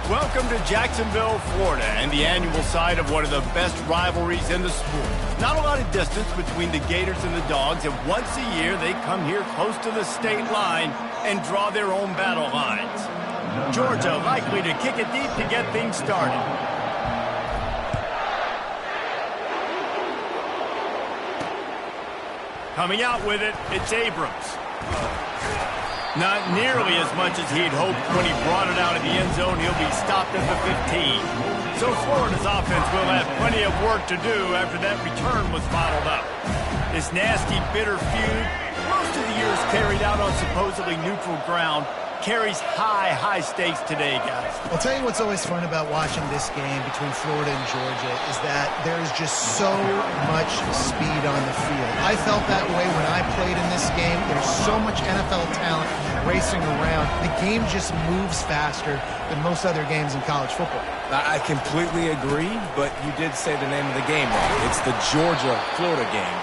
Welcome to Jacksonville, Florida, and the annual site of one of the best rivalries in the sport. Not a lot of distance between the Gators and the Dogs, and once a year they come here close to the state line and draw their own battle lines. Georgia likely to kick it deep to get things started. Coming out with it, it's Abrams. Not nearly as much as he'd hoped when he brought it out of the end zone. He'll be stopped at the 15. So Florida's offense will have plenty of work to do after that return was bottled up. This nasty, bitter feud, most of the years carried out on supposedly neutral ground, carries high stakes today, guys. I'll tell you what's always fun about watching this game between Florida and Georgia is that there is just so much speed on the field. I felt that way when I played in this game. There's so much NFL talent racing around. The game just moves faster than most other games in college football. I completely agree, but you did say the name of the game wrong. It's the Georgia-Florida game.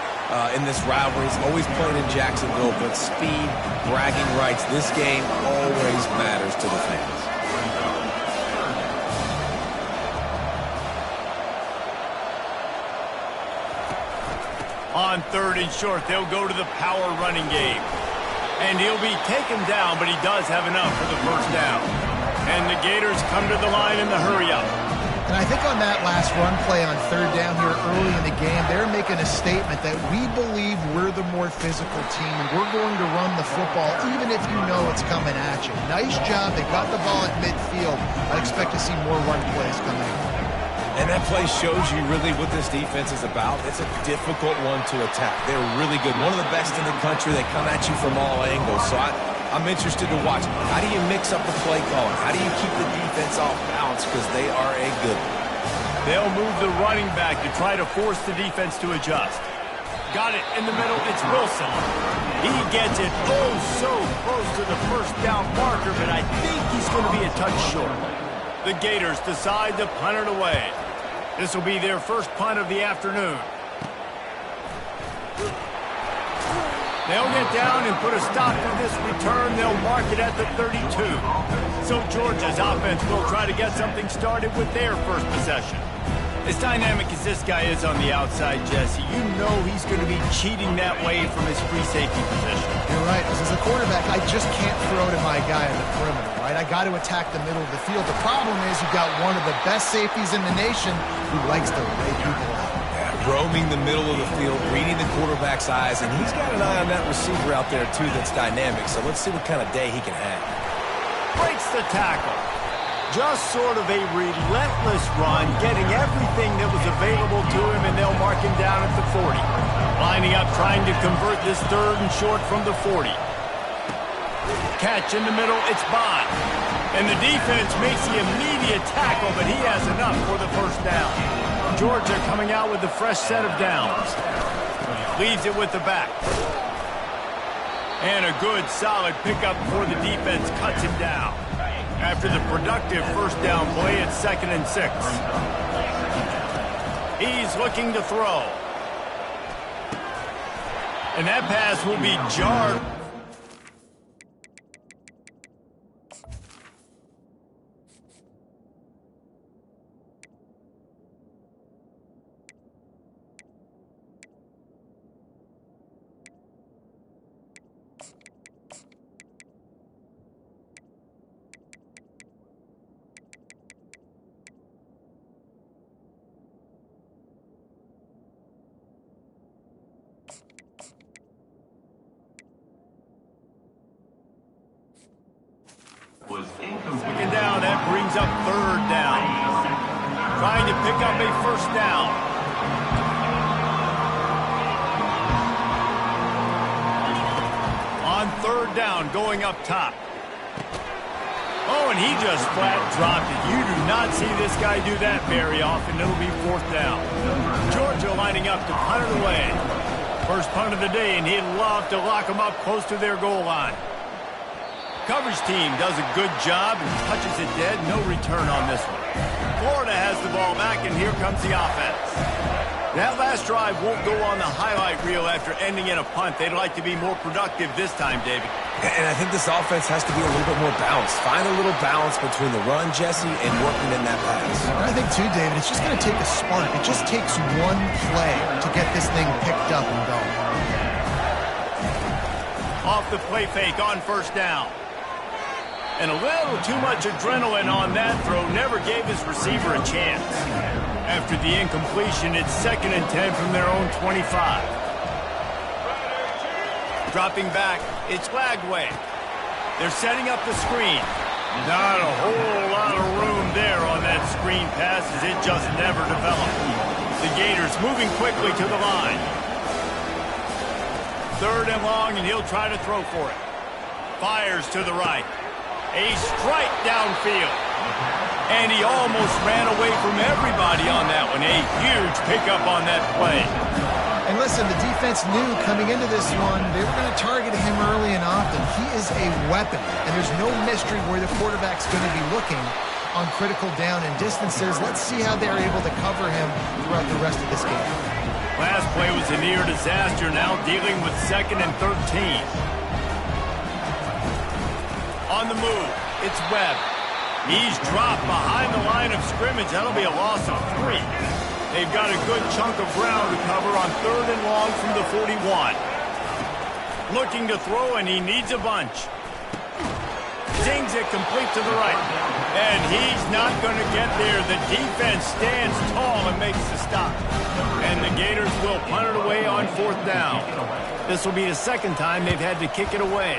In this rivalry, it's always played in Jacksonville, but speed, bragging rights, this game always matters to the fans. On 3rd and short, they'll go to the power running game. And he'll be taken down, but he does have enough for the first down. And the Gators come to the line in the hurry-up. And I think on that last run play on 3rd down here early in the game, they're making a statement that we believe we're the more physical team and we're going to run the football even if you know it's coming at you. Nice job. They got the ball at midfield. I expect to see more run plays coming in. And that play shows you really what this defense is about. It's a difficult one to attack. They're really good. One of the best in the country. They come at you from all angles. So I'm interested to watch. How do you mix up the play calling? How do you keep the defense off balance? Because they are a good one. They'll move the running back to try to force the defense to adjust. Got it in the middle. It's Wilson. He gets it so close to the first down marker, but I think he's going to be a touch short. The Gators decide to punt it away. This will be their first punt of the afternoon. They'll get down and put a stop to this return. They'll mark it at the 32. So Georgia's offense will try to get something started with their first possession. As dynamic as this guy is on the outside, Jesse, you know he's going to be cheating that way from his free safety position. You're right. As a quarterback, I just can't throw to my guy on the perimeter, right? I got to attack the middle of the field. The problem is you've got one of the best safeties in the nation who likes to lay people out. Roaming the middle of the field, reading the quarterback's eyes, and he's got an eye on that receiver out there, too, that's dynamic. So let's see what kind of day he can have. Breaks the tackle. Just sort of a relentless run, getting everything that was available to him, and they'll mark him down at the 40. Lining up, trying to convert this 3rd and short from the 40. Catch in the middle, it's Bond. And the defense makes the immediate tackle, but he has enough for the first down. Georgia coming out with a fresh set of downs. Leaves it with the back. And a good, solid pickup before the defense cuts him down. After the productive first down play, it's 2nd and 6. He's looking to throw. And that pass will be jarred. Looking down, that brings up 3rd down. Trying to pick up a first down. On 3rd down, going up top. Oh, and he just flat dropped it. You do not see this guy do that very often. It'll be 4th down. Georgia lining up to punt it away. First punt of the day, and he'd love to lock them up close to their goal line. Coverage team does a good job and touches it dead. No return on this one. Florida has the ball back, and here comes the offense. That last drive won't go on the highlight reel after ending in a punt. They'd like to be more productive this time, David. And I think this offense has to be a little bit more balanced. Find a little balance between the run, Jesse, and working in that pass. I think, too, David, it's just going to take a spark. It just takes one play to get this thing picked up and going. Off the play fake on first down. And a little too much adrenaline on that throw never gave his receiver a chance. After the incompletion, it's 2nd and 10 from their own 25. Dropping back, it's Lagway. They're setting up the screen. Not a whole lot of room there on that screen pass as it just never developed. The Gators moving quickly to the line. 3rd and long, and he'll try to throw for it. Fires to the right. A strike downfield. And he almost ran away from everybody on that one. A huge pickup on that play. And listen, the defense knew coming into this one, they were going to target him early and often. He is a weapon, and there's no mystery where the quarterback's going to be looking on critical down and distances. Let's see how they're able to cover him throughout the rest of this game. Last play was a near disaster, now dealing with 2nd and 13. On the move, it's Webb. He's dropped behind the line of scrimmage. That'll be a loss of 3. They've got a good chunk of ground to cover on 3rd and long from the 41. Looking to throw, and he needs a bunch. Zings it complete to the right. And he's not going to get there. The defense stands tall and makes the stop. And the Gators will punt it away on 4th down. This will be the 2nd time they've had to kick it away.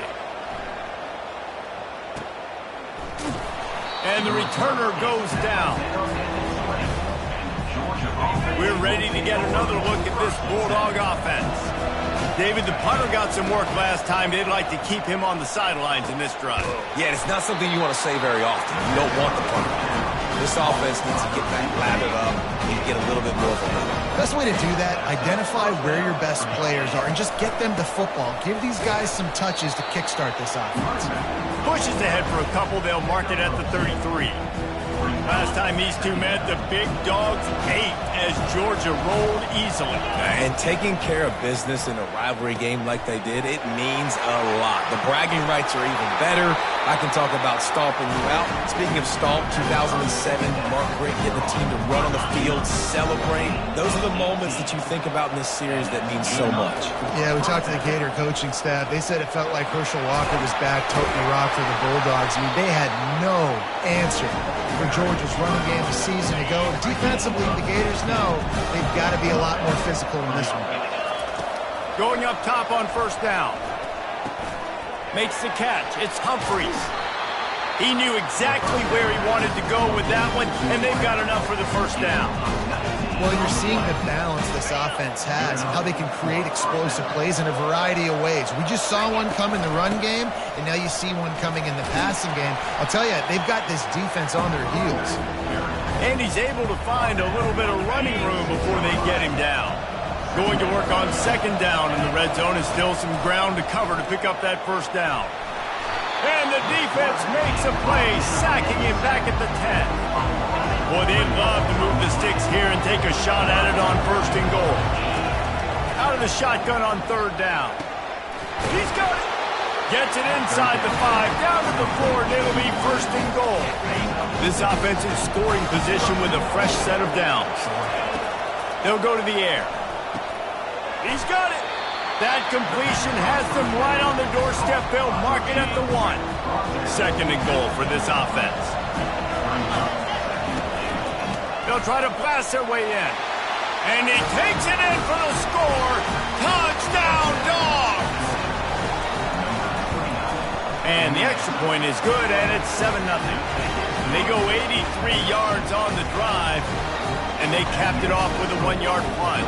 And the returner goes down. We're ready to get another look at this Bulldog offense. David, the punter got some work last time. They'd like to keep him on the sidelines in this drive. Yeah, it's not something you want to say very often. You don't want the punter. This offense needs to get back lathered up and get a little bit more of a rhythm. Best way to do that, identify where your best players are and just get them the football. Give these guys some touches to kickstart this offense. Pushes ahead for a couple. They'll mark it at the 33. Last time these two met, the big dogs ate as Georgia rolled easily. And taking care of business in a rivalry game like they did, it means a lot. The bragging rights are even better. I can talk about stomping you out. Speaking of stomp, 2007, Mark Richt getting the team to run on the field, celebrate. Those are the moments that you think about in this series that mean so much. Yeah, we talked to the Gator coaching staff. They said it felt like Herschel Walker was back toting the rock for the Bulldogs. I mean, they had no answer for Georgia's running game a season ago. Defensively, the Gators know they've got to be a lot more physical in this one. Going up top on 1st down. Makes the catch. It's Humphreys. He knew exactly where he wanted to go with that one, and they've got enough for the 1st down. Well, you're seeing the balance this offense has and how they can create explosive plays in a variety of ways. We just saw one come in the run game, and now you see one coming in the passing game. I'll tell you, they've got this defense on their heels. And he's able to find a little bit of running room before they get him down. Going to work on 2nd down in the red zone. Is still some ground to cover to pick up that 1st down. And the defense makes a play, sacking him back at the 10. Boy, they'd love to move the sticks here and take a shot at it on 1st and goal. Out of the shotgun on 3rd down. He's got it. Gets it inside the 5, down to the 4, and it'll be 1st and goal. This offense is scoring position with a fresh set of downs. They'll go to the air. He's got it. That completion has them right on the doorstep. They'll mark it at the 1. 2nd and goal for this offense. They'll try to blast their way in. And he takes it in for the score. Touchdown, Dogs! And the extra point is good, and it's 7-0. They go 83 yards on the drive, and they capped it off with a 1-yard punt.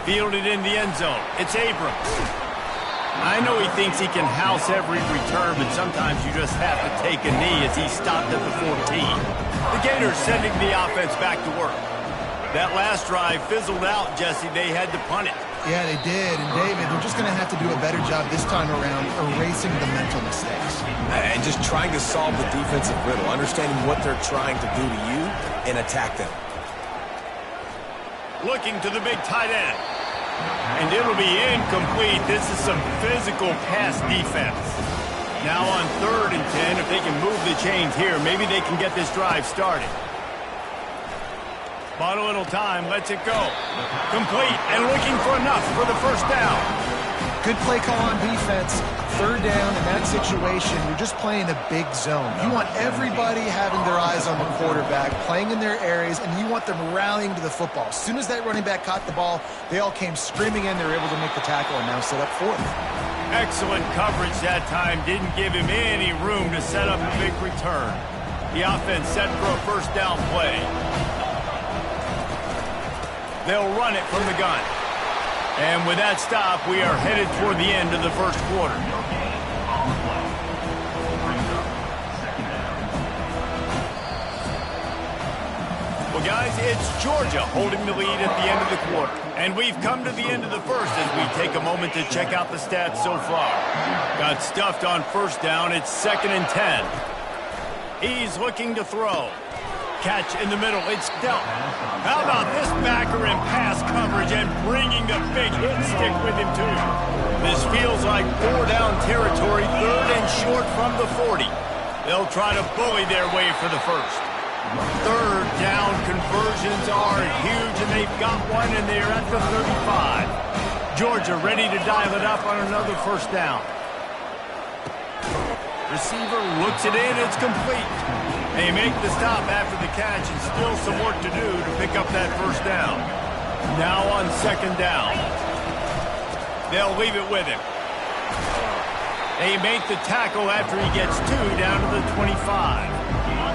Fielded in the end zone. It's Abrams. I know he thinks he can house every return, but sometimes you just have to take a knee as he stopped at the 14. The Gators sending the offense back to work. That last drive fizzled out, Jesse. They had to punt it. Yeah, they did. And, David, they're just going to have to do a better job this time around erasing the mental mistakes. And just trying to solve the defensive riddle, understanding what they're trying to do to you and attack them. Looking to the big tight end. And it'll be incomplete. This is some physical pass defense. Now on 3rd and 10, if they can move the chains here, maybe they can get this drive started. Bought a little time, lets it go. Complete, and looking for enough for the first down. Good play call on defense. 3rd down in that situation, you're just playing a big zone. You want everybody having their eyes on the quarterback, playing in their areas, and you want them rallying to the football. As soon as that running back caught the ball, they all came screaming in. They were able to make the tackle and now set up 4th. Excellent coverage that time. Didn't give him any room to set up a big return. The offense set for a first down play. They'll run it from the gun. And with that stop, we are headed toward the end of the first quarter. Well, guys, it's Georgia holding the lead at the end of the quarter. And we've come to the end of the first as we take a moment to check out the stats so far. Got stuffed on first down. It's 2nd and 10. He's looking to throw. Catch in the middle. It's dealt. How about this backer in pass coverage and bringing the big hit stick with him, too? This feels like 4-down territory, 3rd and short from the 40. They'll try to bully their way for the first. 3rd down conversions are huge, and they've got one, and they're at the 35. Georgia ready to dial it up on another first down. Receiver looks it in. It's complete. They make the stop after the catch and still some work to do to pick up that first down. Now on 2nd down. They'll leave it with him. They make the tackle after he gets 2 down to the 25.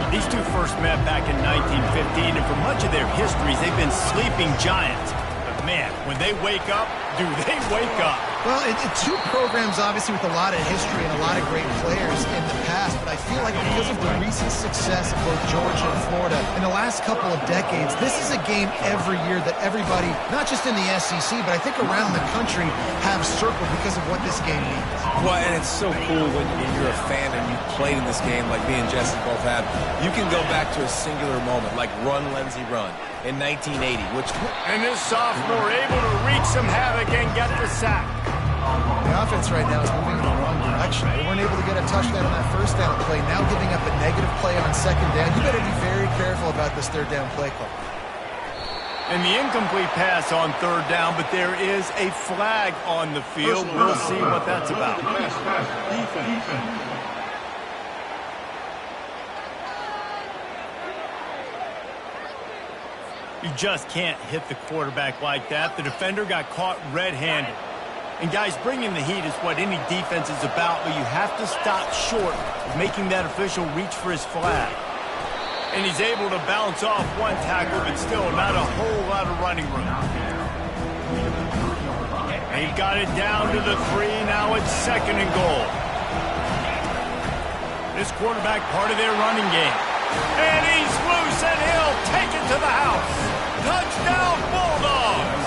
These two first met back in 1915, and for much of their histories, they've been sleeping giants. But man, when they wake up, do they wake up? Well, two programs, obviously, with a lot of history and a lot of great players in the past, but I feel like because of the recent success of both Georgia and Florida in the last couple of decades, this is a game every year that everybody, not just in the SEC, but I think around the country, have circled because of what this game means. Well, and it's so cool when you're a fan and you played in this game like me and Jesse both have. You can go back to a singular moment, like Run, Lindsey, Run in 1980, which... And this sophomore able to wreak some havoc and get the sack. The offense right now is moving in the wrong direction. They weren't able to get a touchdown on that first down play. Now giving up a negative play on 2nd down. You better be very careful about this 3rd down play call. And the incomplete pass on 3rd down, but there is a flag on the field. We'll see what that's about. You just can't hit the quarterback like that. The defender got caught red-handed. And, guys, bringing the heat is what any defense is about, but you have to stop short of making that official reach for his flag. And he's able to bounce off one tackle, but still not a whole lot of running room. They've got it down to the 3. Now it's 2nd and goal. This quarterback part of their running game. And he's loose, and he'll take it to the house. Touchdown, Bulldogs!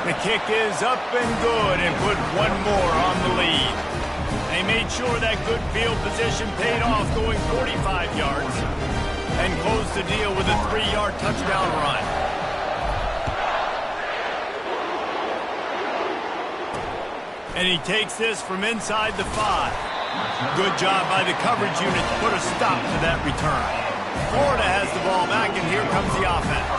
The kick is up and good and put one more on the lead. They made sure that good field position paid off, going 45 yards, and closed the deal with a 3-yard touchdown run. And he takes this from inside the 5. Good job by the coverage unit to put a stop to that return. Florida has the ball back, and here comes the offense.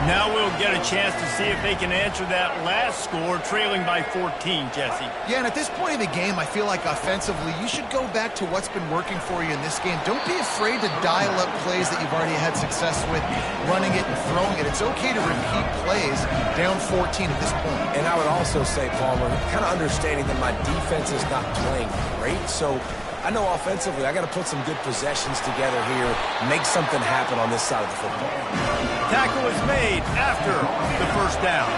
Now we'll get a chance to see if they can answer that last score, trailing by 14, Jesse. Yeah, and at this point in the game, I feel like offensively, you should go back to what's been working for you in this game. Don't be afraid to dial up plays that you've already had success with, running it and throwing it. It's okay to repeat plays down 14 at this point. And I would also say, Palmer, kind of understanding that my defense is not playing great, so I know offensively I got to put some good possessions together here, make something happen on this side of the football. Tackle is made after the first down.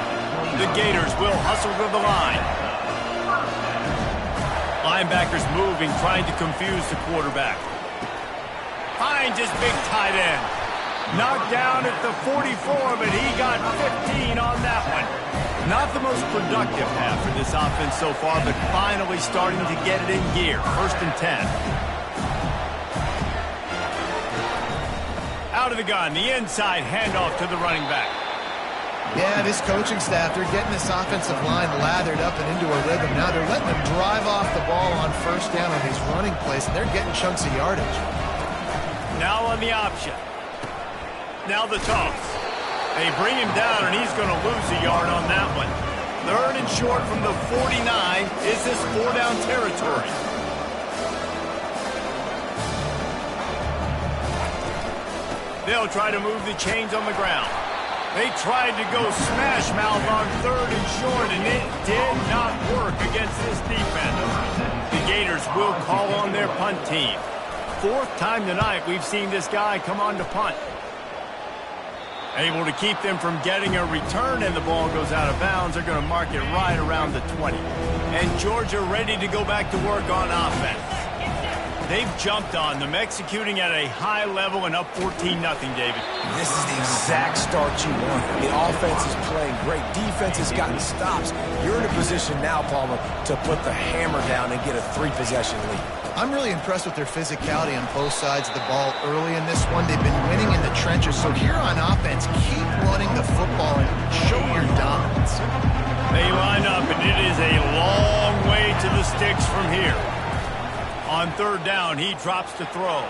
The Gators will hustle to the line. Linebackers moving, trying to confuse the quarterback. Finds his big tight end. Knocked down at the 44, but he got 15 on that one. Not the most productive half for this offense so far, but finally starting to get it in gear. 1st and 10. Out of the gun, the inside handoff to the running back. Yeah, this coaching staff, they're getting this offensive line lathered up and into a rhythm. Now they're letting them drive off the ball on 1st down on these running plays, and they're getting chunks of yardage. Now on the option. Now the toss. They bring him down, and he's going to lose a yard on that one. 3rd and short from the 49. Is this 4-down territory? They'll try to move the chains on the ground. They tried to go smash mouth on 3rd and short, and it did not work against this defense. The Gators will call on their punt team. 4th time tonight we've seen this guy come on to punt. Able to keep them from getting a return, and the ball goes out of bounds. They're going to mark it right around the 20. And Georgia ready to go back to work on offense. They've jumped on them, executing at a high level and up 14-0, David. This is the exact start you want. The offense is playing great. Defense has gotten stops. You're in a position now, Palmer, to put the hammer down and get a 3-possession lead. I'm really impressed with their physicality on both sides of the ball early in this one. They've been winning in the trenches. So here on offense, keep running the football and show your dominance. They line up, and it is a long way to the sticks from here. On 3rd down, he drops to throw.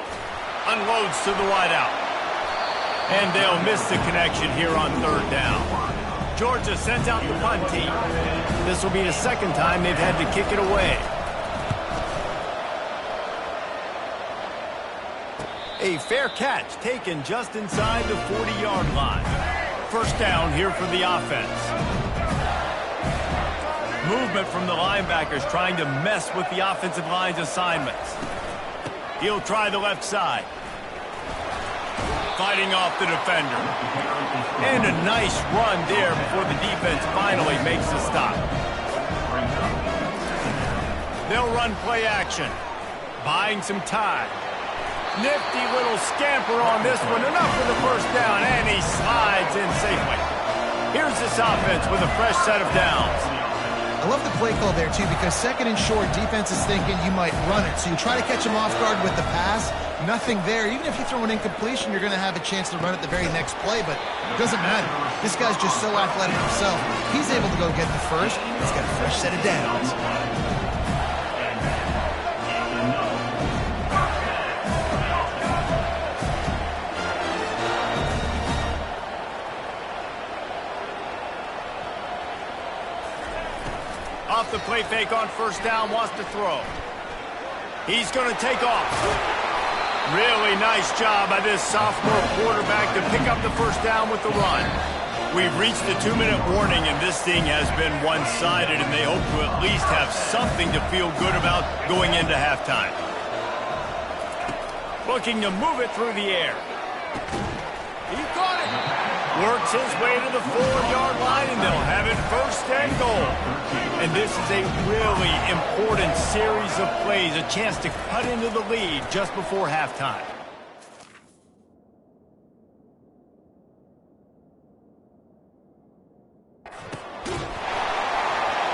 Unloads to the wideout. And they'll miss the connection here on 3rd down. Georgia sends out the punt team. This will be the 2nd time they've had to kick it away. A fair catch taken just inside the 40-yard line. 1st down here for the offense. Movement from the linebackers trying to mess with the offensive line's assignments. He'll try the left side. Fighting off the defender. And a nice run there before the defense finally makes the stop. They'll run play action. Buying some time. Nifty little scamper on this one. Enough for the 1st down, and he slides in safely. Here's this offense with a fresh set of downs. I love the play call there, too, because 2nd and short, defense is thinking you might run it. So you try to catch him off guard with the pass. Nothing there. Even if you throw an incompletion, you're going to have a chance to run it the very next play, but it doesn't matter. This guy's just so athletic himself. He's able to go get the 1st. He's got a fresh set of downs. Off the play fake on 1st down, wants to throw. He's going to take off. Really nice job by this sophomore quarterback to pick up the 1st down with the run. We've reached the 2-minute warning, and this thing has been one-sided, and they hope to at least have something to feel good about going into halftime. Looking to move it through the air. He caught it. Works his way to the 4-yard line, and they'll have it 1st and goal. And this is a really important series of plays, a chance to cut into the lead just before halftime.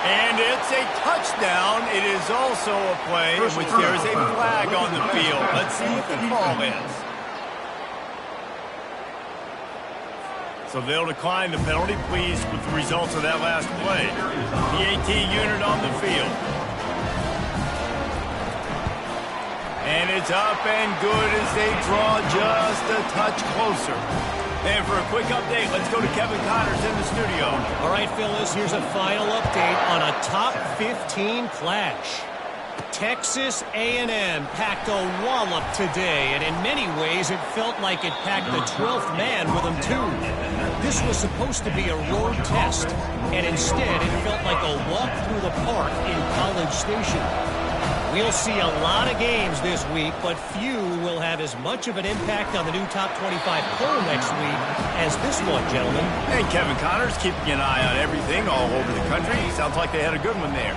And it's a touchdown. It is also a play in which there is a flag on the field. Let's see what the call is. So they'll decline the penalty, pleased with the results of that last play. The AT unit on the field. And it's up and good as they draw just a touch closer. And for a quick update, let's go to Kevin Connors in the studio. All right, Phyllis, here's a final update on a top 15 clash. Texas A&M packed a wallop today, and in many ways it felt like it packed the 12th man with them too. This was supposed to be a road test, and instead it felt like a walk through the park in College Station. We'll see a lot of games this week, but few will have as much of an impact on the new top 25 poll next week as this one, gentlemen. And Kevin Connors keeping an eye on everything all over the country. Sounds like they had a good one there.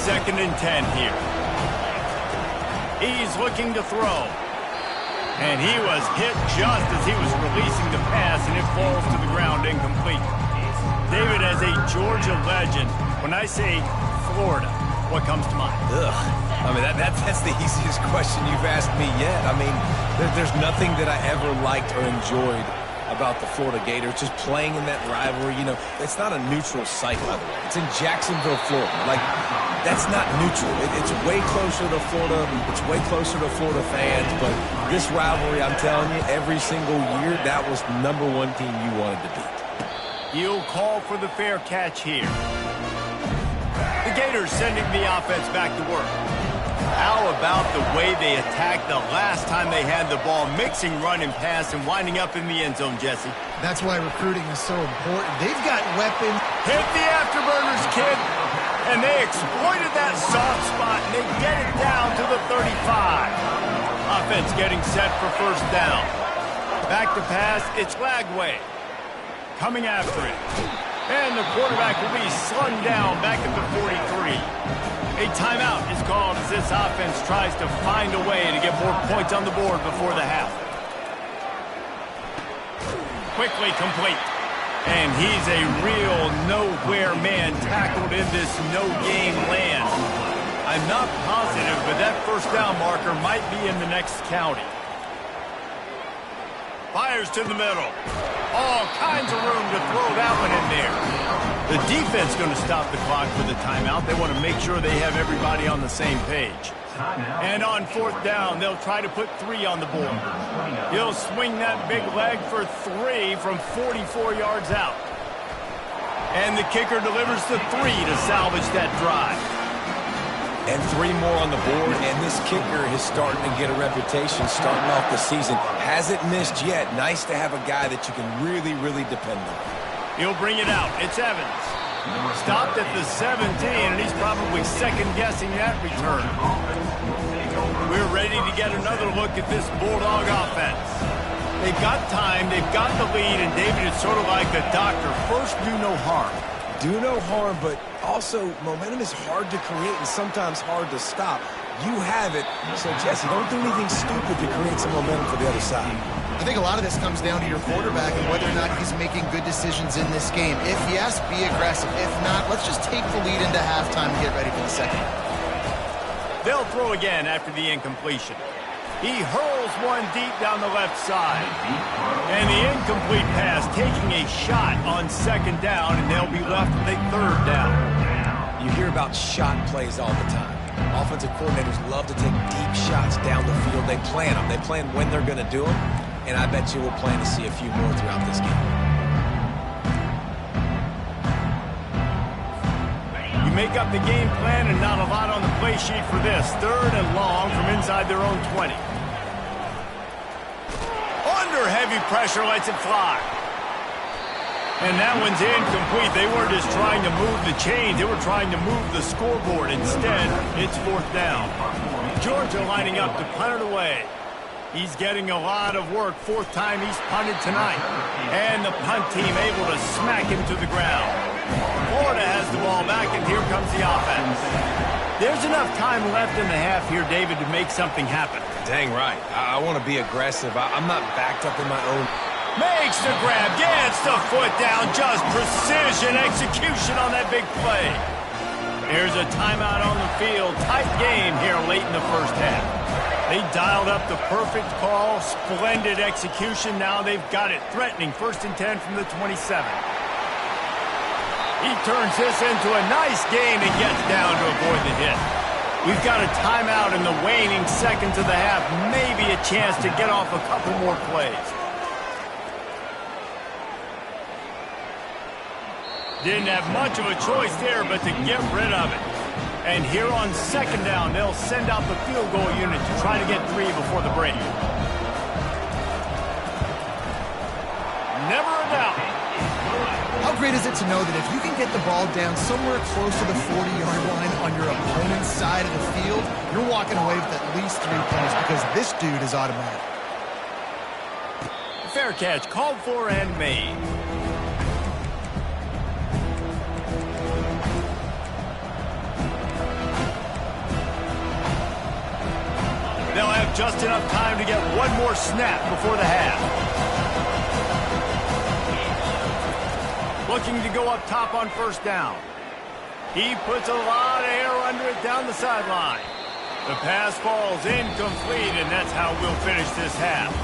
2nd and 10 here. He's looking to throw. And he was hit just as he was releasing the pass, and it falls to the ground incomplete. David, as a Georgia legend, when I say Florida, what comes to mind? Ugh. I mean, that's the easiest question you've asked me yet. I mean, there's nothing that I ever liked or enjoyed about the Florida Gators, just playing in that rivalry. You know, it's not a neutral site, by the way. It's in Jacksonville, Florida. Like, that's not neutral. It's way closer to Florida. It's way closer to Florida fans. But this rivalry, I'm telling you, every single year, that was the #1 team you wanted to beat. He'll call for the fair catch here. The Gators sending the offense back to work. How about the way they attacked the last time they had the ball, mixing run and pass and winding up in the end zone, Jesse? That's why recruiting is so important. They've got weapons. Hit the afterburners, kid. And they exploited that soft spot, and they get it down to the 35. Offense getting set for first down. Back to pass, it's Lagway. Coming after it. And the quarterback will be slung down back at the 43. A timeout is called as this offense tries to find a way to get more points on the board before the half. Quickly complete. And he's a real nowhere man tackled in this no-game land. I'm not positive, but that first down marker might be in the next county. Fires to the middle. All kinds of room to throw that one in there. The defense going to stop the clock for the timeout. They want to make sure they have everybody on the same page. And on fourth down, they'll try to put 3 on the board. He'll swing that big leg for 3 from 44 yards out. And the kicker delivers the 3 to salvage that drive. And 3 more on the board, and this kicker is starting to get a reputation starting off the season. Hasn't missed yet. Nice to have a guy that you can really, really depend on. He'll bring it out. It's Evans. Stopped at the 17, and he's probably second-guessing that return. We're ready to get another look at this Bulldog offense. They've got time, they've got the lead, and David is sort of like a doctor. First, do no harm. Do no harm, but also momentum is hard to create and sometimes hard to stop. You have it, so Jesse, don't do anything stupid to create some momentum for the other side. I think a lot of this comes down to your quarterback and whether or not he's making good decisions in this game. If yes, be aggressive. If not, let's just take the lead into halftime and get ready for the second. They'll throw again after the incompletion. He hurls one deep down the left side. And the incomplete pass taking a shot on second down, and they'll be left with a third down. You hear about shot plays all the time. Offensive coordinators love to take deep shots down the field. They plan them. They plan when they're going to do them. And I bet you we'll plan to see a few more throughout this game. You make up the game plan and not a lot on the play sheet for this. Third and long from inside their own 20. Under heavy pressure, lets it fly. And that one's incomplete. They weren't just trying to move the chains. They were trying to move the scoreboard. Instead, it's fourth down. Georgia lining up to punt it away. He's getting a lot of work. Fourth time he's punted tonight. And the punt team able to smack him to the ground. Florida has the ball back, and here comes the offense. There's enough time left in the half here, David, to make something happen. Dang right. I want to be aggressive. I'm not backed up in my own. Makes the grab, gets the foot down, just precision execution on that big play. Here's a timeout on the field. Tight game here late in the first half. They dialed up the perfect call, splendid execution. Now they've got it, threatening 1st and 10 from the 27. He turns this into a nice gain and gets down to avoid the hit. We've got a timeout in the waning seconds of the half. Maybe a chance to get off a couple more plays. Didn't have much of a choice there but to get rid of it. And here on second down, they'll send out the field goal unit to try to get 3 before the break. Never a doubt. How great is it to know that if you can get the ball down somewhere close to the 40-yard line on your opponent's side of the field, you're walking away with at least 3 points because this dude is automatic. Fair catch, called for and made. They'll have just enough time to get one more snap before the half. looking to go up top on first down. He puts a lot of air under it down the sideline. The pass falls incomplete, and that's how we'll finish this half.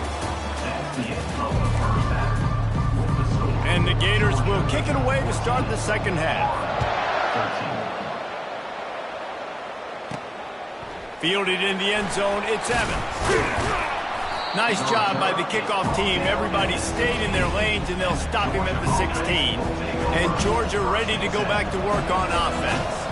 And the Gators will kick it away to start the second half. Fielded in the end zone, it's Evans. Nice job by the kickoff team. Everybody stayed in their lanes, and they'll stop him at the 16. And Georgia ready to go back to work on offense.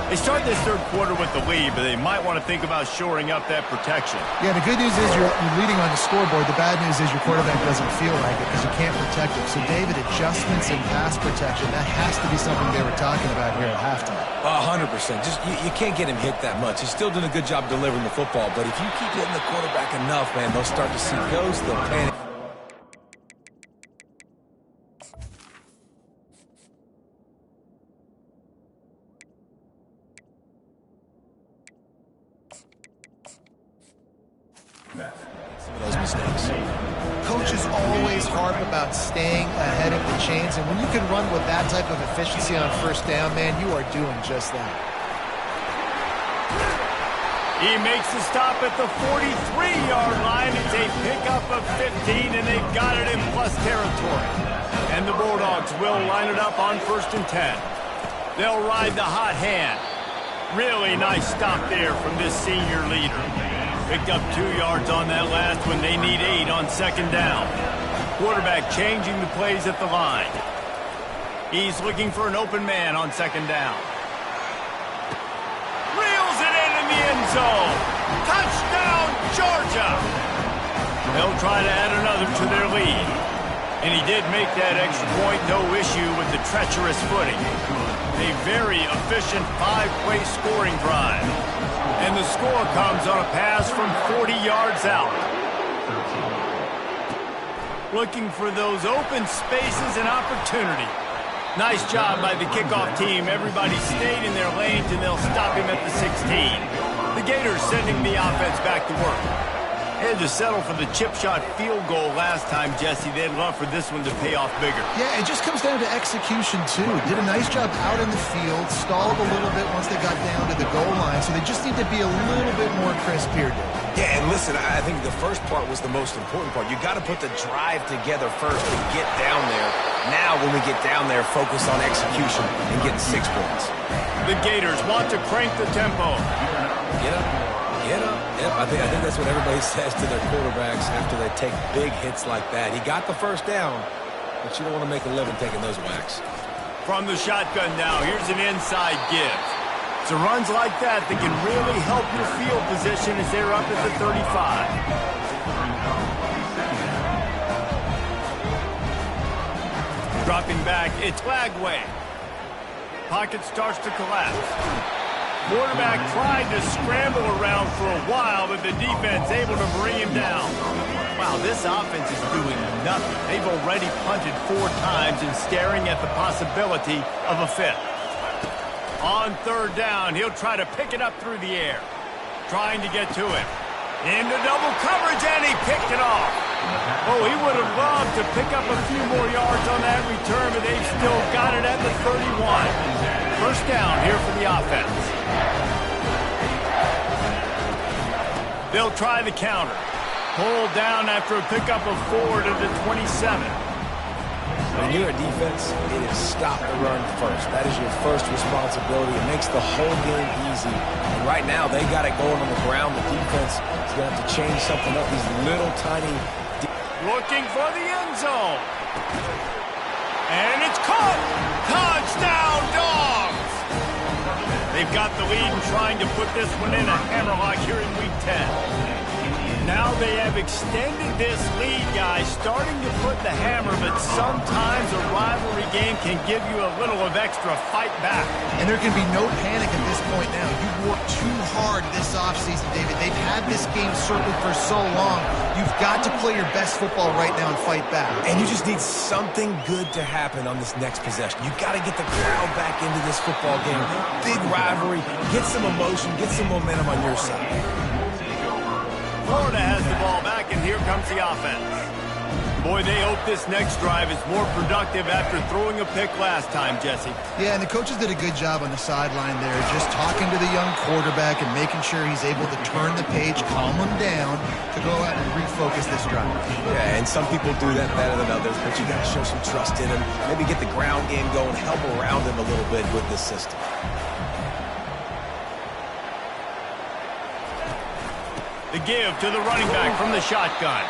They start this third quarter with the lead, but they might want to think about shoring up that protection. Yeah, the good news is you're leading on the scoreboard. The bad news is your quarterback doesn't feel like it because you can't protect him. So, David, adjustments in pass protection, that has to be something they were talking about here at halftime. 100%. Just you can't get him hit that much. He's still doing a good job delivering the football, but if you keep hitting the quarterback enough, man, they'll start to see ghosts, they'll panic. Some of those mistakes. Coaches always harp about staying ahead of the chains, and when you can run with that type of efficiency on first down, man, you are doing just that. He makes the stop at the 43-yard line. It's a pickup of 15, and they've got it in plus territory. And the Bulldogs will line it up on 1st and 10. They'll ride the hot hand. Really nice stop there from this senior leader. Picked up 2 yards on that last one. They need 8 on second down. Quarterback changing the plays at the line. He's looking for an open man on second down. Reels it in the end zone. Touchdown, Georgia! They'll try to add another to their lead. And he did make that extra point, no issue with the treacherous footing. A very efficient 5-play scoring drive. And the score comes on a pass from 40 yards out. Looking for those open spaces and opportunity. Nice job by the kickoff team. Everybody stayed in their lanes, and they'll stop him at the 16. The Gators sending the offense back to work. Had to settle for the chip shot field goal last time, Jesse. They'd love for this one to pay off bigger. Yeah, it just comes down to execution, too. Did a nice job out in the field, stalled a little bit once they got down to the goal line, so they just need to be a little bit more crisp here, Dave. Yeah, and listen, I think the first part was the most important part. You got to put the drive together first and get down there. Now, when we get down there, focus on execution and getting 6 points. The Gators want to crank the tempo. Get up. Get up. Yep, I think that's what everybody says to their quarterbacks after they take big hits like that. He got the first down, but you don't want to make a living taking those whacks. From the shotgun now, here's an inside give. So runs like that can really help your field position as they're up at the 35. Dropping back, it's Lagway. Pocket starts to collapse. Quarterback tried to scramble around for a while, but the defense able to bring him down. Wow, this offense is doing nothing. They've already punted 4 times and staring at the possibility of a 5th. On third down, he'll try to pick it up through the air. Trying to get to him. Into double coverage, and he picked it off. Oh, he would have loved to pick up a few more yards on that return, but they've still got it at the 31. First down here for the offense. They'll try the counter. Pulled down after a pickup of 4 to the 27. When you're a defense, it is stop the run first. That is your first responsibility. It makes the whole game easy. And right now, they got it going on the ground. The defense is going to have to change something up. These little tiny... Looking for the end zone. And it's caught. Touchdown, Dogs! They've got the lead and trying to put this one in a hammerlock here in Week 10. Now they have extended this lead, guys, starting to put the hammer, but sometimes a rivalry game can give you a little of extra fight back. And there can be no panic at this point now. You've worked too hard this offseason, David. They've had this game circled for so long. You've got to play your best football right now and fight back. And you just need something good to happen on this next possession. You got to get the crowd back into this football game. Big rivalry. Get some emotion. Get some momentum on your side. Florida has the ball back, and here comes the offense. Boy, they hope this next drive is more productive after throwing a pick last time, Jesse. Yeah, and the coaches did a good job on the sideline there, just talking to the young quarterback and making sure he's able to turn the page, calm him down, to go out and refocus this drive. Yeah, and some people do that better than others, but you got to show some trust in him. Maybe get the ground game going, help around him a little bit with this system. The give to the running back from the shotgun.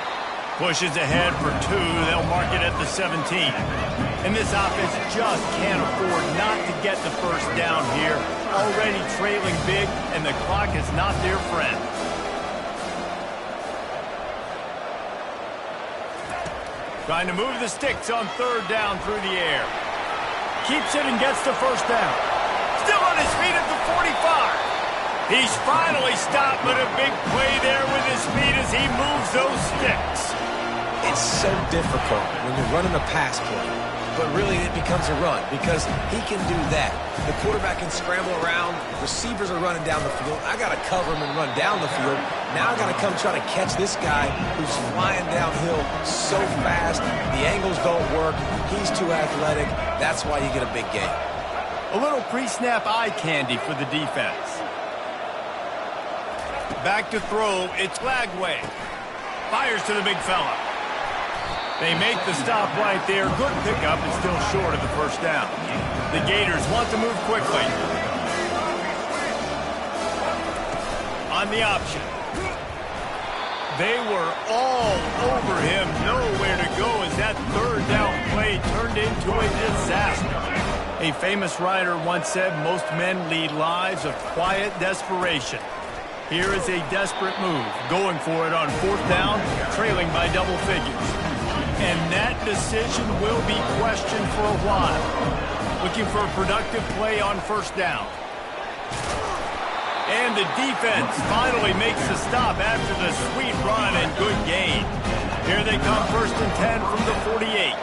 Pushes ahead for 2. They'll mark it at the 17. And this offense just can't afford not to get the first down here. Already trailing big, and the clock is not their friend. Trying to move the sticks on 3rd down through the air. Keeps it and gets the first down. Still on his feet at the 45. He's finally stopped, but a big play there with his feet as he moves those sticks. It's so difficult when you're running a pass play, but really it becomes a run because he can do that. The quarterback can scramble around. Receivers are running down the field. I got to cover him and run down the field. Now I got to come try to catch this guy who's flying downhill so fast. The angles don't work. He's too athletic. That's why you get a big gain. A little pre-snap eye candy for the defense. Back to throw. It's Lagway. Fires to the big fella. They make the stop right there. Good pickup and still short of the first down. The Gators want to move quickly. On the option. They were all over him. Nowhere to go as that 3rd down play turned into a disaster. A famous writer once said most men lead lives of quiet desperation. Here is a desperate move. Going for it on 4th down, trailing by double figures. And that decision will be questioned for a while. Looking for a productive play on 1st down. And the defense finally makes the stop after the sweet run and good gain. Here they come 1st and 10 from the 48.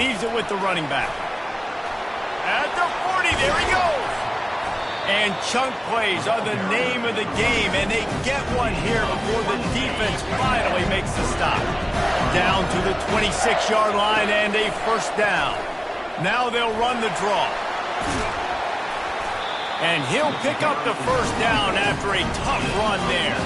Leaves it with the running back. At the 40, there he goes. And chunk plays are the name of the game, and they get one here before the defense finally makes the stop. Down to the 26-yard line and a 1st down. Now they'll run the draw. And he'll pick up the 1st down after a tough run there.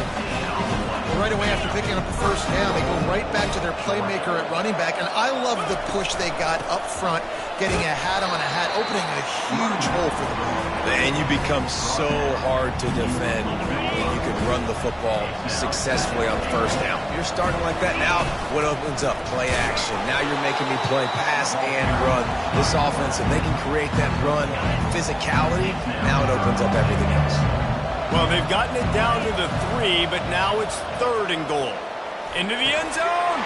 Right away after picking up the 1st down, they go right back to their playmaker at running back, and I love the push they got up front, getting a hat on a hat, opening a huge hole for the ball. And you become so hard to defend when you can run the football successfully on 1st down. You're starting like that now, what opens up? Play action. Now you're making me play pass and run. This offense, if they can create that run physicality, now it opens up everything else. Well, they've gotten it down to the 3, but now it's 3rd and goal. Into the end zone.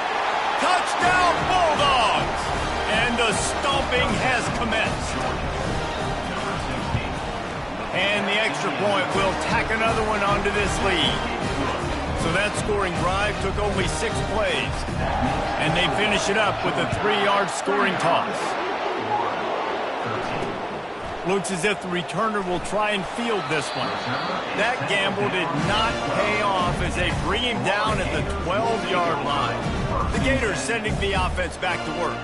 Touchdown, Bulldogs! And the stomping has commenced. And the extra point will tack another one onto this lead. So that scoring drive took only 6 plays. And they finish it up with a 3-yard scoring toss. Looks as if the returner will try and field this one. That gamble did not pay off as they bring him down at the 12-yard line. The Gators sending the offense back to work.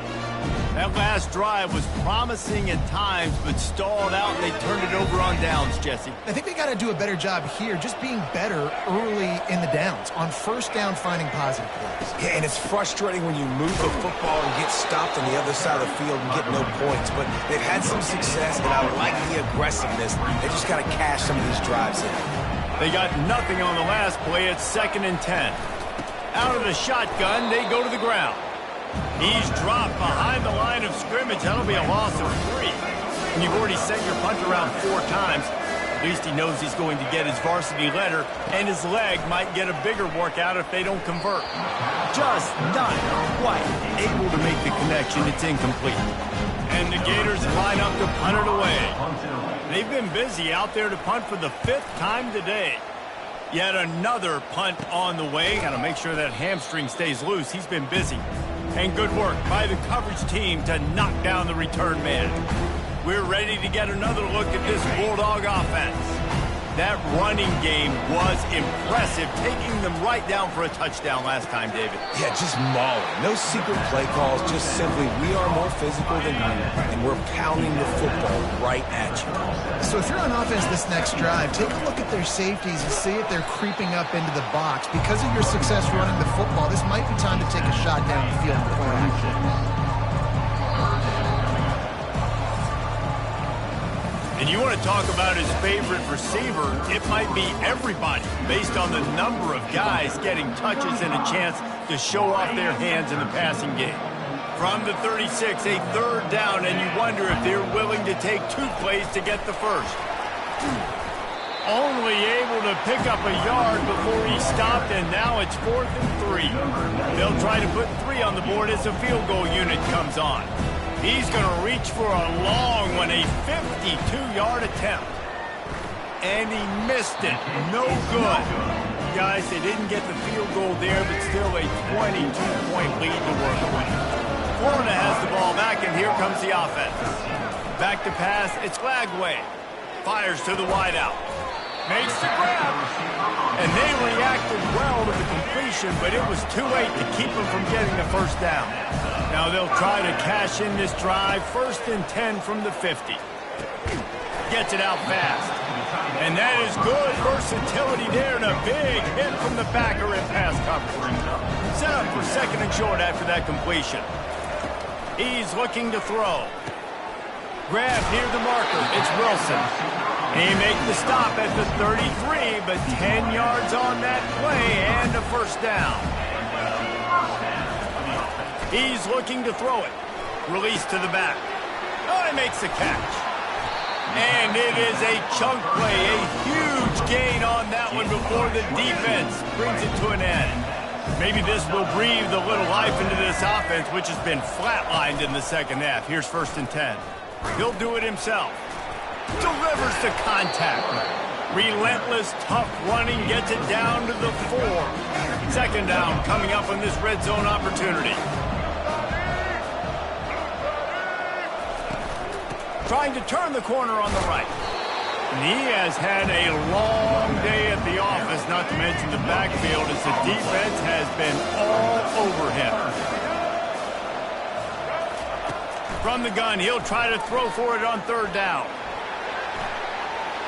That last drive was promising at times, but stalled out, and they turned it over on downs, Jesse. I think they got to do a better job here, just being better early in the downs. On 1st down, finding positive plays. Yeah, and it's frustrating when you move the football and get stopped on the other side of the field and get no points. But they've had some success, and I like the aggressiveness. They just got to cash some of these drives in. They got nothing on the last play. It's 2nd and 10. Out of the shotgun, they go to the ground. He's dropped behind the line of scrimmage. That'll be a loss of 3. And you've already sent your punt around 4 times. At least he knows he's going to get his varsity letter, and his leg might get a bigger workout if they don't convert. Just not quite able to make the connection. It's incomplete. And the Gators line up to punt it away. They've been busy out there to punt for the 5th time today. Yet another punt on the way. Got to make sure that hamstring stays loose. He's been busy. And good work by the coverage team to knock down the return man. We're ready to get another look at this Bulldog offense. That running game was impressive, taking them right down for a touchdown last time, David. Yeah, just mauling. No secret play calls, just simply we are more physical than you, and we're pounding the football right at you. So if you're on offense this next drive, take a look at their safeties and see if they're creeping up into the box. Because of your success running the football, this might be time to take a shot down the field and play action. And you want to talk about his favorite receiver, it might be everybody based on the number of guys getting touches and a chance to show off their hands in the passing game. From the 36, a third down, and you wonder if they're willing to take 2 plays to get the first. Only able to pick up a yard before he stopped, and now it's 4th and 3. They'll try to put 3 on the board as the field goal unit comes on. He's going to reach for a long one, a 52-yard attempt. And he missed it. No good. Guys, they didn't get the field goal there, but still a 22-point lead to work with. Florida has the ball back, and here comes the offense. Back to pass, it's Lagway. Fires to the wideout. Makes the grab. And they reacted well to the completion, but it was too late to keep them from getting the first down. Now they'll try to cash in this drive. 1st and 10 from the 50. Gets it out fast. And that is good versatility there, and a big hit from the backer in pass coverage. Set up for 2nd and short after that completion. He's looking to throw. Grab near the marker. It's Wilson. He makes the stop at the 33, but 10 yards on that play and a first down. He's looking to throw it. Release to the back. Oh, he makes the catch. And it is a chunk play, a huge gain on that one before the defense brings it to an end. Maybe this will breathe a little life into this offense, which has been flatlined in the second half. Here's 1st and 10. He'll do it himself. Delivers the contact. Relentless, tough running, gets it down to the 4. 2nd down coming up on this red zone opportunity. Trying to turn the corner on the right. And he has had a long day at the office, not to mention the backfield, as the defense has been all over him. From the gun, he'll try to throw for it on 3rd down.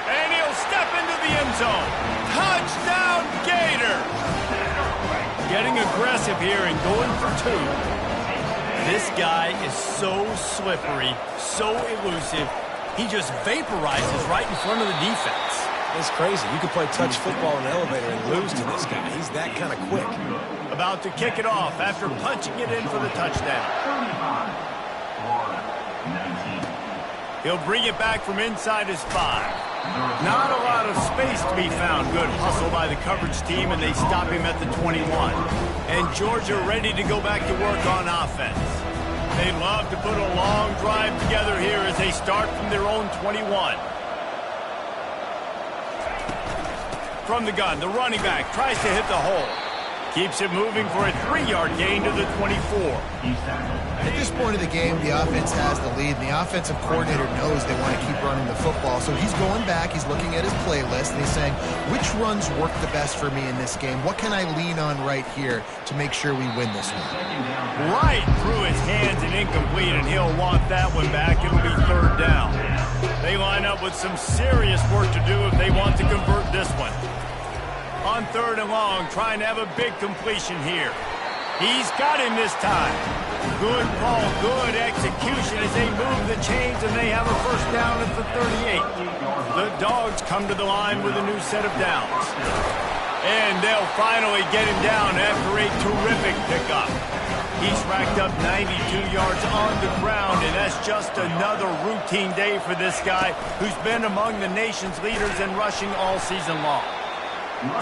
And he'll step into the end zone. Touchdown, Gator! Getting aggressive here and going for 2. This guy is so slippery, so elusive. He just vaporizes right in front of the defense. It's crazy. You could play touch football in an elevator and lose to this guy. He's that kind of quick. About to kick it off after punching it in for the touchdown. He'll bring it back from inside his 5. Not a lot of space to be found. Good hustle by the coverage team, and they stop him at the 21. And Georgia ready to go back to work on offense. They love to put a long drive together here as they start from their own 21. From the gun, the running back tries to hit the hole. Keeps it moving for a 3-yard gain to the 24. At this point of the game, the offense has the lead, and the offensive coordinator knows they want to keep running the football. So he's going back, he's looking at his playlist, and he's saying, which runs work the best for me in this game? What can I lean on right here to make sure we win this one? Right through his hands and incomplete, and he'll want that one back. It'll be 3rd down. They line up with some serious work to do if they want to convert this one. On 3rd and long, trying to have a big completion here. He's got him this time. Good call, good execution as they move the chains, and they have a first down at the 38. The Dogs come to the line with a new set of downs. And they'll finally get him down after a terrific pickup. He's racked up 92 yards on the ground, and that's just another routine day for this guy who's been among the nation's leaders in rushing all season long.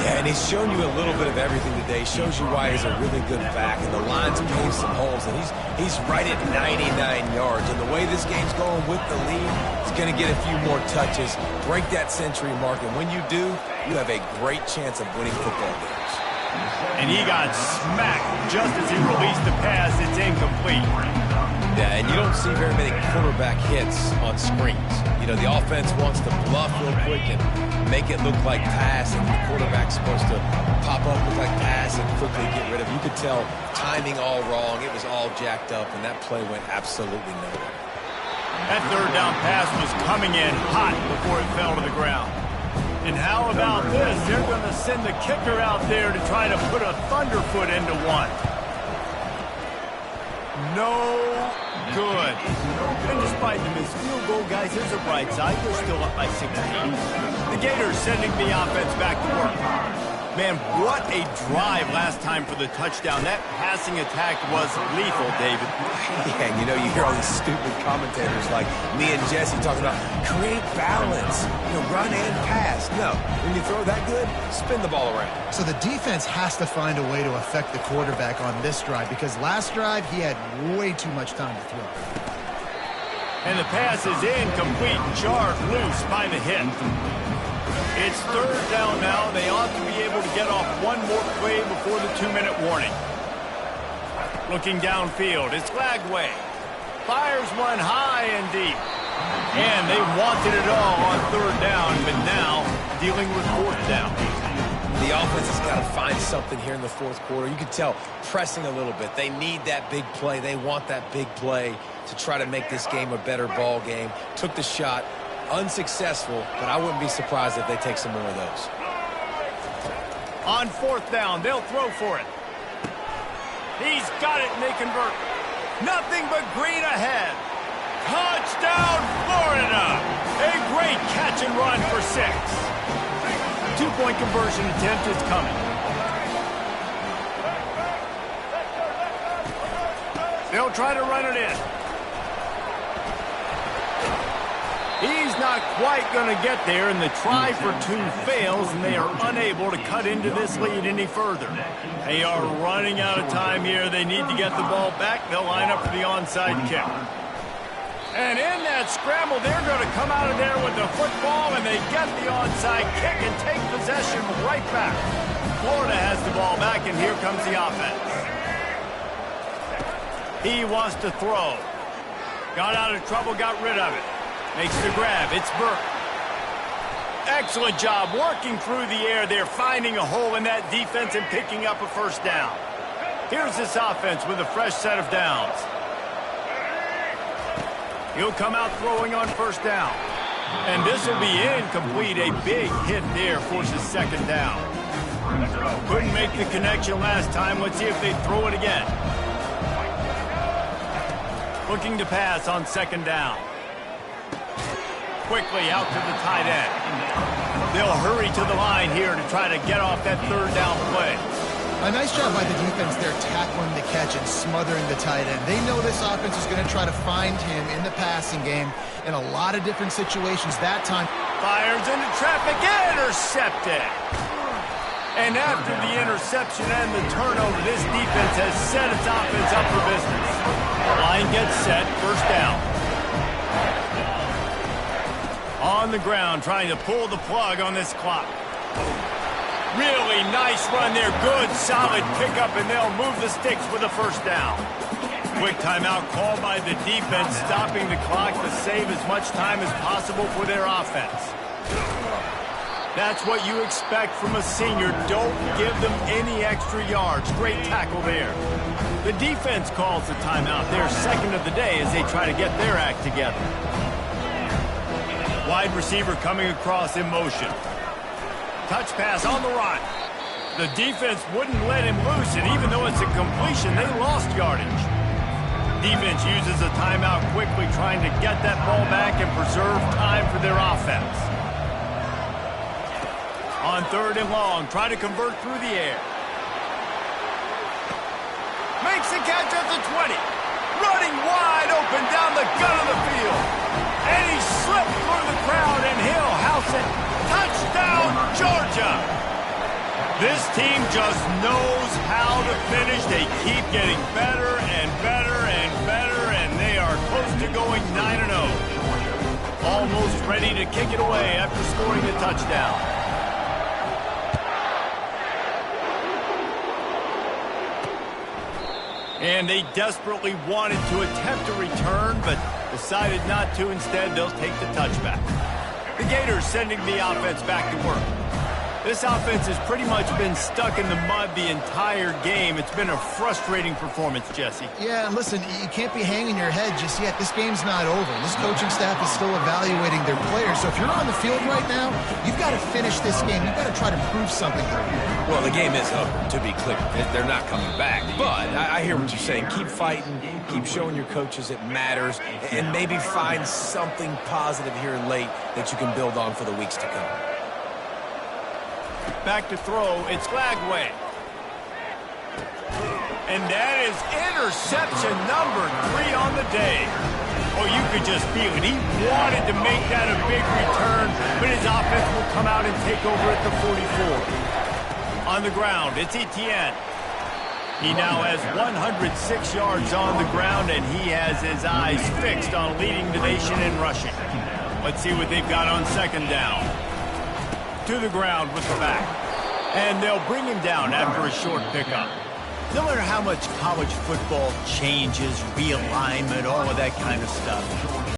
Yeah, and he's shown you a little bit of everything today. Shows you why he's a really good back, and the line's paved some holes, and he's right at 99 yards. And the way this game's going with the lead, he's going to get a few more touches, break that century mark, and when you do, you have a great chance of winning football games. And he got smacked just as he released the pass. It's incomplete. Yeah, and you don't see very many quarterback hits on screens. You know, the offense wants to bluff real quick and make it look like pass, and the quarterback's supposed to pop up, look like pass, and quickly get rid of it. You could tell timing all wrong. It was all jacked up, and that play went absolutely nowhere. That third down pass was coming in hot before it fell to the ground. And how about this? They're going to send the kicker out there to try to put a thunderfoot into one. No good. And despite the missed field goal, guys, there's a bright side. They're still up by 16. The Gators sending the offense back to work. Man, what a drive last time for the touchdown. That passing attack was lethal, David. Yeah, and you hear all these stupid commentators like me and Jesse talking about create balance, run and pass. No, when you throw that good, spin the ball around. So the defense has to find a way to affect the quarterback on this drive because last drive he had way too much time to throw. And the pass is incomplete, jarred loose by the hit. It's third down now. They ought to be able to get off one more play before the 2-minute warning. Looking downfield, it's Lagway. Fires one high and deep. And they wanted it all on third down, but now dealing with fourth down. The offense has got to find something here in the fourth quarter. You can tell pressing a little bit. They need that big play. They want that big play to try to make this game a better ball game. Took the shot. Unsuccessful, but I wouldn't be surprised if they take some more of those. On fourth down, they'll throw for it. He's got it, and they convert. Nothing but green ahead. Touchdown, Florida! A great catch and run for 6. 2-point conversion attempt is coming. They'll try to run it in. He's not quite going to get there, and the try for 2 fails, and they are unable to cut into this lead any further. They are running out of time here. They need to get the ball back. They'll line up for the onside kick. And in that scramble, they're going to come out of there with the football, and they get the onside kick and take possession right back. Florida has the ball back, and here comes the offense. He wants to throw. Got out of trouble, got rid of it. Makes the grab. It's Burke. Excellent job working through the air there, finding a hole in that defense and picking up a first down. Here's this offense with a fresh set of downs. He'll come out throwing on first down. And this will be incomplete. A big hit there forces second down. Couldn't make the connection last time. Let's see if they throw it again. Looking to pass on second down. Quickly out to the tight end. They'll hurry to the line here to try to get off that third down play. A nice job by the defense there tackling the catch and smothering the tight end. They know this offense is going to try to find him in the passing game in a lot of different situations. That time fires into traffic, intercepted. And after the interception and the turnover, this defense has set its offense up for business. Line gets set, first down. On the ground, trying to pull the plug on this clock. Really nice run there. Good, solid pickup, and they'll move the sticks with a first down. Quick timeout called by the defense, stopping the clock to save as much time as possible for their offense. That's what you expect from a senior. Don't give them any extra yards. Great tackle there. The defense calls the timeout. Their second of the day as they try to get their act together. Wide receiver coming across in motion. Touch pass on the run. The defense wouldn't let him loose, and even though it's a completion, they lost yardage. Defense uses a timeout quickly, trying to get that ball back and preserve time for their offense. On third and long, try to convert through the air. Makes the catch at the 20. Running wide open down the gut of the field. And he slipped through the crowd, and he'll house it. Touchdown, Georgia! This team just knows how to finish. They keep getting better and better and better, and they are close to going 9-0. Almost ready to kick it away after scoring a touchdown. And they desperately wanted to attempt a return, but decided not to. Instead, they'll take the touchback. The Gators sending the offense back to work. This offense has pretty much been stuck in the mud the entire game. It's been a frustrating performance, Jesse. Yeah, and listen, you can't be hanging your head just yet. This game's not over. This coaching staff is still evaluating their players. So if you're on the field right now, you've got to finish this game. You've got to try to prove something to them. Well, the game is over, to be clear. They're not coming back. But I hear what you're saying. Keep fighting. Keep showing your coaches it matters. And maybe find something positive here late that you can build on for the weeks to come. Back to throw, it's Glagway. And that is interception number 3 on the day. Oh, you could just feel it. He wanted to make that a big return, but his offense will come out and take over at the 44. On the ground, it's Etienne. He now has 106 yards on the ground, and he has his eyes fixed on leading the nation in rushing. Let's see what they've got on second down. To the ground with the back. And they'll bring him down after a short pickup. No matter how much college football changes, realignment, all of that kind of stuff,